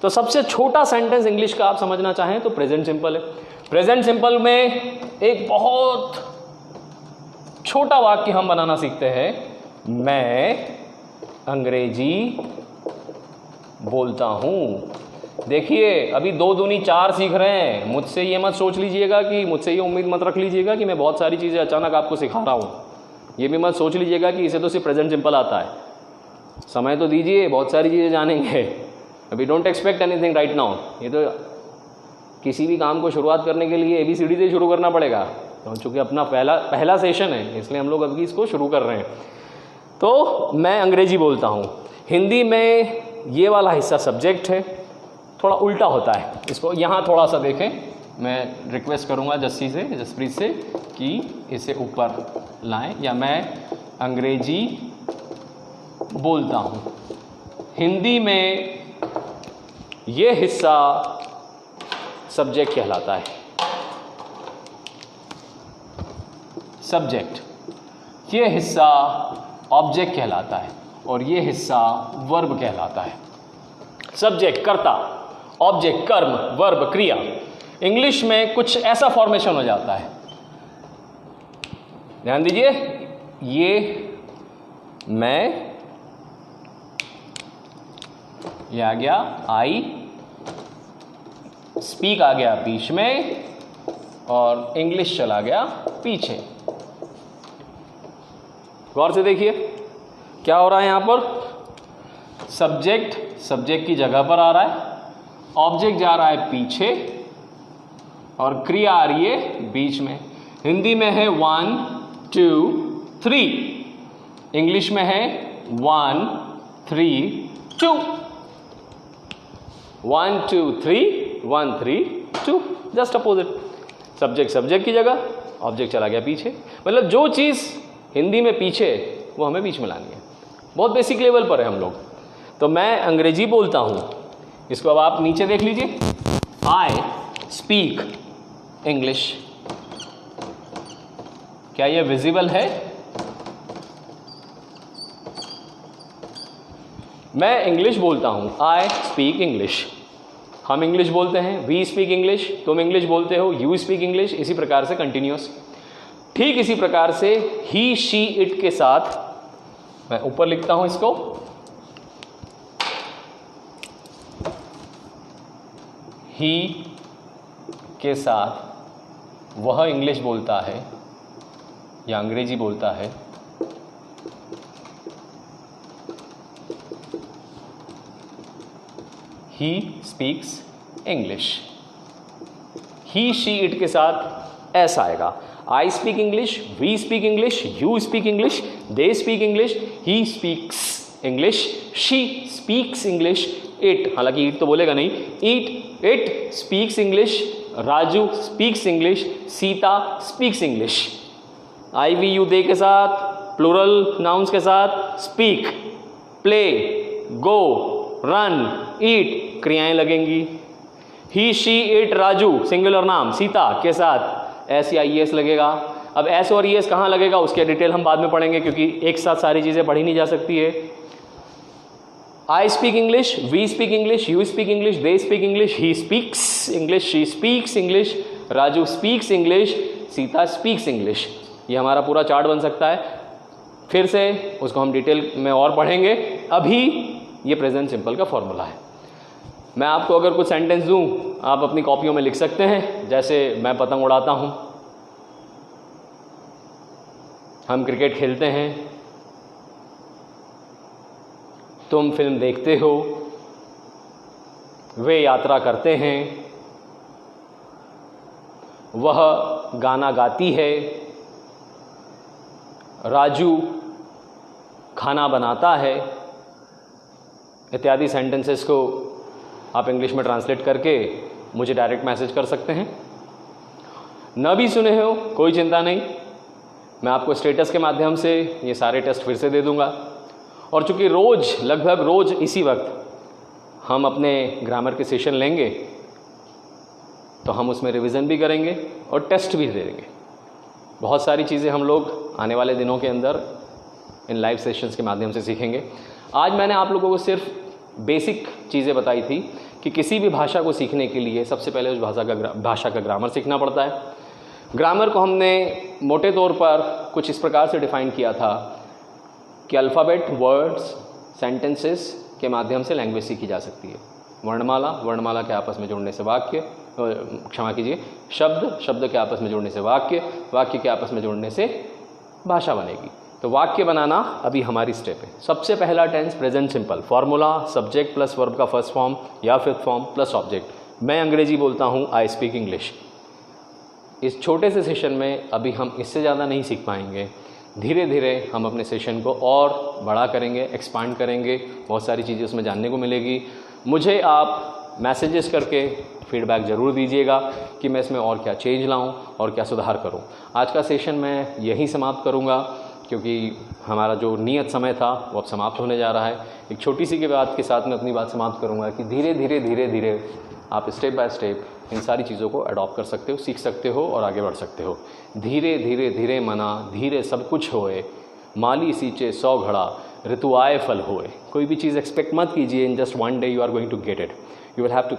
तो सबसे छोटा सेंटेंस इंग्लिश का आप समझना चाहें तो प्रेजेंट सिंपल है। प्रेजेंट सिंपल में एक बहुत छोटा वाक्य हम बनाना सीखते हैं, मैं अंग्रेजी बोलता हूं। देखिए अभी 2 दूनी 4 सीख रहे हैं। मुझसे ये मत सोच लीजिएगा कि, मुझसे ये उम्मीद मत रख लीजिएगा कि मैं बहुत सारी चीज़ें अचानक आपको सिखा रहा हूँ। ये भी मत सोच लीजिएगा कि इसे तो सिर्फ प्रेजेंट सिंपल आता है। समय तो दीजिए, बहुत सारी चीज़ें जानेंगे। अभी don't expect anything right now. ये तो किसी भी काम को शुरुआत करने के लिए ABCD से शुरू करना पड़ेगा, तो चूँकि अपना पहला सेशन है इसलिए हम लोग अभी इसको शुरू कर रहे हैं। तो मैं अंग्रेजी बोलता हूँ। हिंदी में ये वाला हिस्सा सब्जेक्ट है, थोड़ा उल्टा होता है। इसको यहाँ थोड़ा सा देखें, मैं रिक्वेस्ट करूँगा जसप्रीत से कि इसे ऊपर लाएं, या मैं अंग्रेजी बोलता हूँ। हिंदी में ये हिस्सा सब्जेक्ट कहलाता है, सब्जेक्ट। ये हिस्सा ऑब्जेक्ट कहलाता है और ये हिस्सा वर्ब कहलाता है। सब्जेक्ट कर्ता, ऑब्जेक्ट कर्म, वर्ब क्रिया। इंग्लिश में कुछ ऐसा फॉर्मेशन हो जाता है, ध्यान दीजिए, ये मैं, ये आ गया आई, स्पीक आ गया बीच में और इंग्लिश चला गया पीछे। गौर से देखिए क्या हो रहा है यहाँ पर। सब्जेक्ट की जगह पर आ रहा है, ऑब्जेक्ट जा रहा है पीछे और क्रिया आ रही है बीच में। हिंदी में है 1 2 3, इंग्लिश में है 1 3 2, 1 2 3 1 3 2, जस्ट अपोजिट। सब्जेक्ट की जगह, ऑब्जेक्ट चला गया पीछे। मतलब जो चीज़ हिंदी में पीछे वो हमें बीच में लानी है। बहुत बेसिक लेवल पर है हम लोग। तो मैं अंग्रेजी बोलता हूँ, इसको अब आप नीचे देख लीजिए, आई स्पीक इंग्लिश। क्या ये विजिबल है? मैं इंग्लिश बोलता हूँ, आई स्पीक इंग्लिश। हम इंग्लिश बोलते हैं, वी स्पीक इंग्लिश, तुम इंग्लिश बोलते हो, यू स्पीक इंग्लिश। इसी प्रकार से कंटिन्यूअस। ठीक इसी प्रकार से ही, शी, इट के साथ मैं ऊपर लिखता हूं इसको, ही के साथ वह इंग्लिश बोलता है या अंग्रेजी बोलता है, he speaks English. He, she, it के साथ ऐसा आएगा, I speak English, we speak English, you speak English, they speak English, he speaks English, she speaks English, it, हालांकि इट तो बोलेगा नहीं, it speaks English, Raju speaks English, Sita speaks English. I, we, you, they के साथ, plural nouns के साथ speak, play, go, run, eat क्रियाएं लगेंगी। He, she, it, Raju singular नाम, सीता के साथ एस या ई एस लगेगा। अब एस और ई एस कहाँ लगेगा उसके डिटेल हम बाद में पढ़ेंगे, क्योंकि एक साथ सारी चीज़ें पढ़ी नहीं जा सकती है। I speak English, we speak English, you speak English, they speak English, he speaks English, she speaks English, Raju speaks English, Sita speaks English. ये हमारा पूरा चार्ट बन सकता है। फिर से उसको हम डिटेल में और पढ़ेंगे। अभी ये प्रेजेंट सिंपल का फॉर्मूला है। मैं आपको अगर कुछ सेंटेंस दूं, आप अपनी कॉपियों में लिख सकते हैं। जैसे मैं पतंग उड़ाता हूं, हम क्रिकेट खेलते हैं, तुम फिल्म देखते हो, वे यात्रा करते हैं, वह गाना गाती है, राजू खाना बनाता है, इत्यादि सेंटेंसेस को आप इंग्लिश में ट्रांसलेट करके मुझे डायरेक्ट मैसेज कर सकते हैं। न भी सुने हो कोई चिंता नहीं, मैं आपको स्टेटस के माध्यम से ये सारे टेस्ट फिर से दे दूंगा। और चूंकि रोज़, लगभग रोज़ इसी वक्त हम अपने ग्रामर के सेशन लेंगे, तो हम उसमें रिवीजन भी करेंगे और टेस्ट भी दे देंगे। बहुत सारी चीज़ें हम लोग आने वाले दिनों के अंदर इन लाइव सेशंस के माध्यम से सीखेंगे। आज मैंने आप लोगों को सिर्फ बेसिक चीज़ें बताई थी कि किसी भी भाषा को सीखने के लिए सबसे पहले उस भाषा का ग्रामर सीखना पड़ता है। ग्रामर को हमने मोटे तौर पर कुछ इस प्रकार से डिफाइन किया था कि अल्फ़ाबेट, वर्ड्स, सेंटेंसेस के माध्यम से लैंग्वेज सीखी जा सकती है। वर्णमाला, वर्णमाला के आपस में जुड़ने से वाक्य, क्षमा कीजिए, शब्द, शब्द के आपस में जुड़ने से वाक्य, वाक्य के आपस में जुड़ने से भाषा बनेगी। तो वाक्य बनाना अभी हमारी स्टेप है। सबसे पहला tense present simple, formula subject plus verb का फर्स्ट फॉर्म या फिफ्थ फॉर्म प्लस ऑब्जेक्ट। मैं अंग्रेजी बोलता हूँ, आई स्पीक इंग्लिश। इस छोटे से सेशन में अभी हम इससे ज़्यादा नहीं सीख पाएंगे। धीरे धीरे हम अपने सेशन को और बड़ा करेंगे, एक्सपांड करेंगे, बहुत सारी चीज़ें उसमें जानने को मिलेगी। मुझे आप मैसेजेस करके फीडबैक ज़रूर दीजिएगा कि मैं इसमें और क्या चेंज लाऊं और क्या सुधार करूं। आज का सेशन मैं यहीं समाप्त करूंगा, क्योंकि हमारा जो नियत समय था वो अब समाप्त होने जा रहा है। एक छोटी सी की बात के साथ मैं अपनी बात समाप्त करूंगा कि धीरे धीरे आप स्टेप बाय स्टेप इन सारी चीज़ों को अडॉप्ट कर सकते हो, सीख सकते हो और आगे बढ़ सकते हो। धीरे धीरे मना धीरे सब कुछ होए, माली सींचे 100 घड़ा, ऋतु आए फल होए। कोई भी चीज़ एक्सपेक्ट मत कीजिए in just one day you are going to get it. You will have to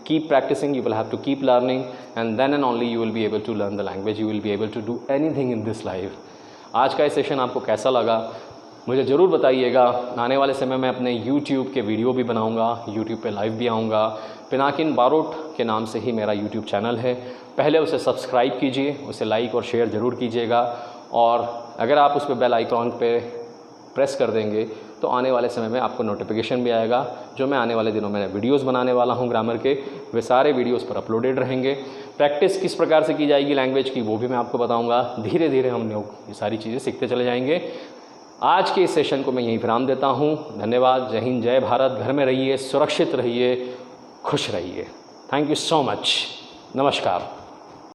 keep practicing, you will have to keep learning, and then and only you will be able to learn the language, you will be able to do anything in this life. आज का ये session आपको कैसा लगा मुझे ज़रूर बताइएगा। आने वाले समय में अपने YouTube के वीडियो भी बनाऊंगा, YouTube पे लाइव भी आऊँगा। पिनाकिन बारोट के नाम से ही मेरा YouTube चैनल है। पहले उसे सब्सक्राइब कीजिए, उसे लाइक और शेयर ज़रूर कीजिएगा, और अगर आप उस पर बेल आइकॉन पे प्रेस कर देंगे तो आने वाले समय में आपको नोटिफिकेशन भी आएगा। जो मैं आने वाले दिनों में वीडियोस बनाने वाला हूं ग्रामर के, वे सारे वीडियोस पर अपलोडेड रहेंगे। प्रैक्टिस किस प्रकार से की जाएगी लैंग्वेज की वो भी मैं आपको बताऊंगा। धीरे धीरे हम लोग ये सारी चीज़ें सीखते चले जाएंगे। आज के इस सेशन को मैं यहीं विराम देता हूँ। धन्यवाद। जय हिंद, जय भारत। घर में रहिए, सुरक्षित रहिए, खुश रहिए। Thank you so much. नमस्कार।